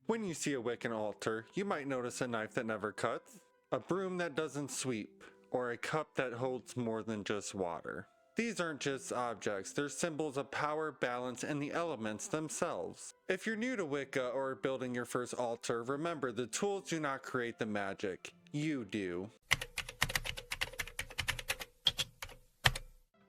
When you see a Wiccan altar, you might notice a knife that never cuts, a broom that doesn't sweep, or a cup that holds more than just water. These aren't just objects, they're symbols of power, balance, and the elements themselves. If you're new to Wicca or building your first altar, remember the tools do not create the magic, you do.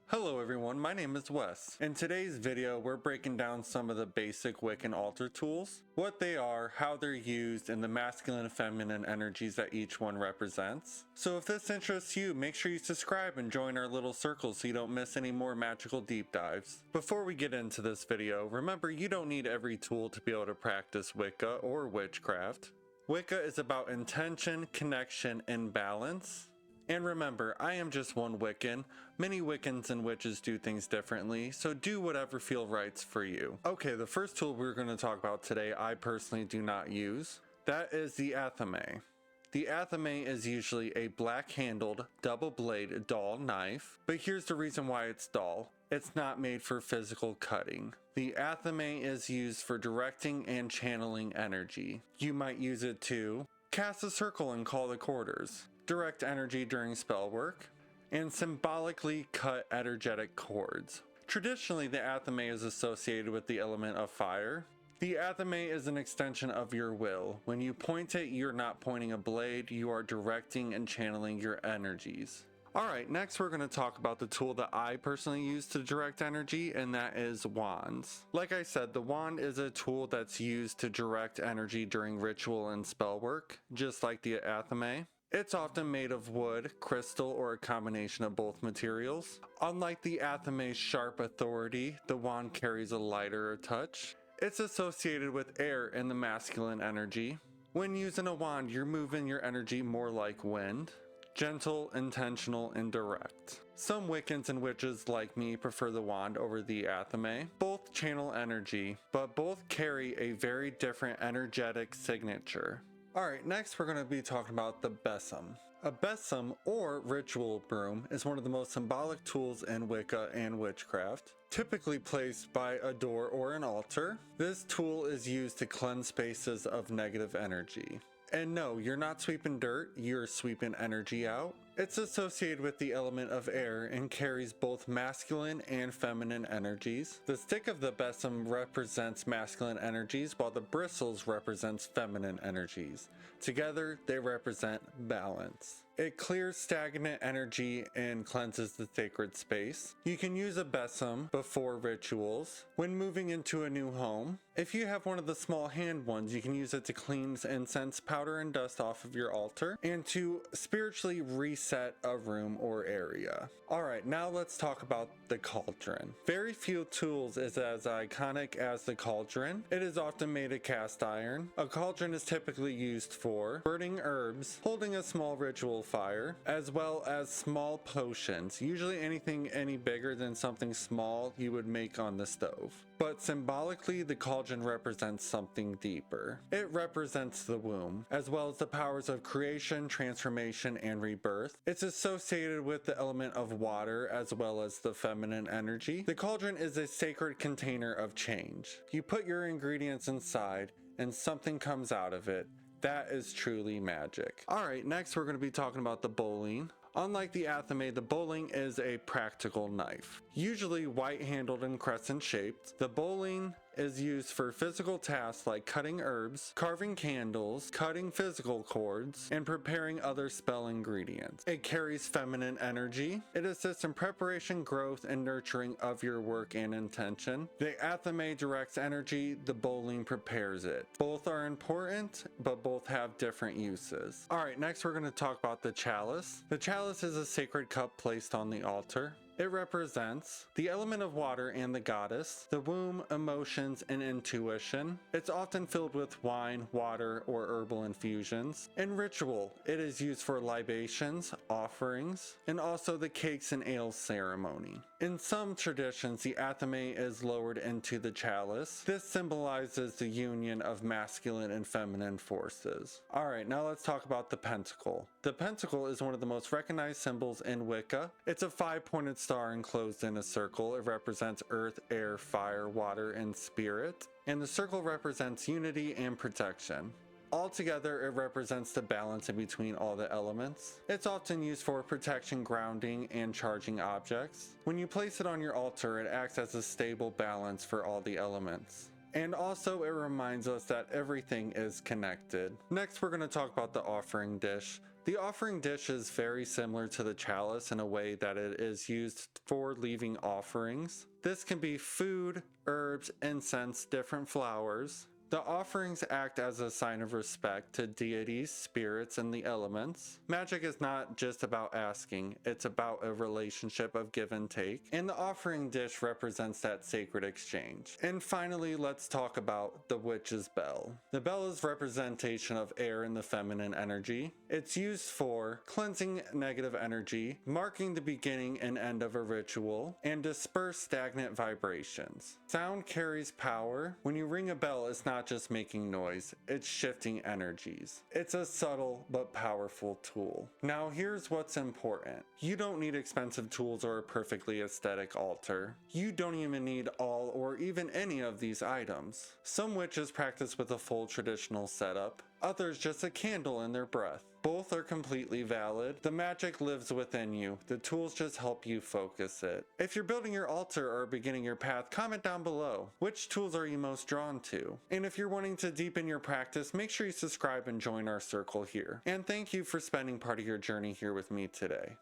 Hello everyone, my name is Wes. In today's video, we're breaking down some of the basic Wiccan altar tools, what they are, how they're used, and the masculine and feminine energies that each one represents. So if this interests you, make sure you subscribe and join our little circle so you don't miss any more magical deep dives. Before we get into this video, remember you don't need every tool to be able to practice Wicca or witchcraft. Wicca is about intention, connection, and balance. And remember, I am just one Wiccan. Many Wiccans and witches do things differently, so do whatever feels right for you. Okay, the first tool we're going to talk about today, I personally do not use. That is the athame. The athame is usually a black-handled, double-blade dull knife, but here's the reason why it's dull. It's not made for physical cutting. The athame is used for directing and channeling energy. You might use it to cast a circle and call the quarters, direct energy during spell work, and symbolically cut energetic cords. Traditionally, the athame is associated with the element of fire. The athame is an extension of your will. When you point it, you're not pointing a blade, you are directing and channeling your energies. Alright, next we're going to talk about the tool that I personally use to direct energy, and that is wands. Like I said, the wand is a tool that's used to direct energy during ritual and spell work, just like the athame. It's often made of wood, crystal, or a combination of both materials. Unlike the athame's sharp authority, the wand carries a lighter touch. It's associated with air and the masculine energy. When using a wand, you're moving your energy more like wind. Gentle, intentional, and direct. Some Wiccans and witches like me prefer the wand over the athame. Both channel energy, but both carry a very different energetic signature. Alright, next we're going to be talking about the besom. A besom, or ritual broom, is one of the most symbolic tools in Wicca and witchcraft. Typically placed by a door or an altar, this tool is used to cleanse spaces of negative energy. And no, you're not sweeping dirt, you're sweeping energy out. It's associated with the element of air and carries both masculine and feminine energies. The stick of the besom represents masculine energies while the bristles represents feminine energies. Together, they represent balance. It clears stagnant energy and cleanses the sacred space. You can use a besom before rituals. When moving into a new home, if you have one of the small hand ones, you can use it to cleanse incense, powder, and dust off of your altar and to spiritually reset a room or area. Alright, now let's talk about the cauldron. Very few tools is as iconic as the cauldron. It is often made of cast iron. A cauldron is typically used for burning herbs, holding a small ritual fire, as well as small potions. Usually anything any bigger than something small you would make on the stove. But symbolically, the cauldron represents something deeper. It represents the womb, as well as the powers of creation, transformation, and rebirth. It's associated with the element of water, as well as the feminine energy. The cauldron is a sacred container of change. You put your ingredients inside, and something comes out of it. That is truly magic. Alright, next we're going to be talking about the bowling. Unlike the athame, the bowling is a practical knife. Usually white-handled and crescent-shaped, the bowling is used for physical tasks like cutting herbs, carving candles, cutting physical cords, and preparing other spell ingredients. It carries feminine energy. It assists in preparation, growth, and nurturing of your work and intention. The athame directs energy, the bowling prepares it. Both are important, but both have different uses. Alright, next we're going to talk about the chalice. The chalice is a sacred cup placed on the altar. It represents the element of water and the goddess, the womb, emotions, and intuition. It's often filled with wine, water, or herbal infusions. In ritual, it is used for libations, offerings, and also the cakes and ale ceremony. In some traditions, the athame is lowered into the chalice. This symbolizes the union of masculine and feminine forces. Alright, now let's talk about the pentacle. The pentacle is one of the most recognized symbols in Wicca. It's a 5-pointed star enclosed in a circle. It represents earth, air, fire, water, and spirit. And the circle represents unity and protection. Altogether, it represents the balance in between all the elements. It's often used for protection, grounding, and charging objects. When you place it on your altar, it acts as a stable balance for all the elements. And also, it reminds us that everything is connected. Next, we're going to talk about the offering dish. The offering dish is very similar to the chalice in a way that it is used for leaving offerings. This can be food, herbs, incense, different flowers. The offerings act as a sign of respect to deities, spirits, and the elements. Magic is not just about asking, it's about a relationship of give and take, and the offering dish represents that sacred exchange. And finally, let's talk about the witch's bell. The bell is representation of air and the feminine energy. It's used for cleansing negative energy, marking the beginning and end of a ritual, and disperse stagnant vibrations. Sound carries power. When you ring a bell, it's not just making noise, it's shifting energies. It's a subtle but powerful tool. Now here's what's important. You don't need expensive tools or a perfectly aesthetic altar. You don't even need all or even any of these items. Some witches practice with a full traditional setup, others just a candle in their breath. Both are completely valid. The magic lives within you. The tools just help you focus it. If you're building your altar or beginning your path, comment down below. Which tools are you most drawn to? And if you're wanting to deepen your practice, make sure you subscribe and join our circle here. And thank you for spending part of your journey here with me today.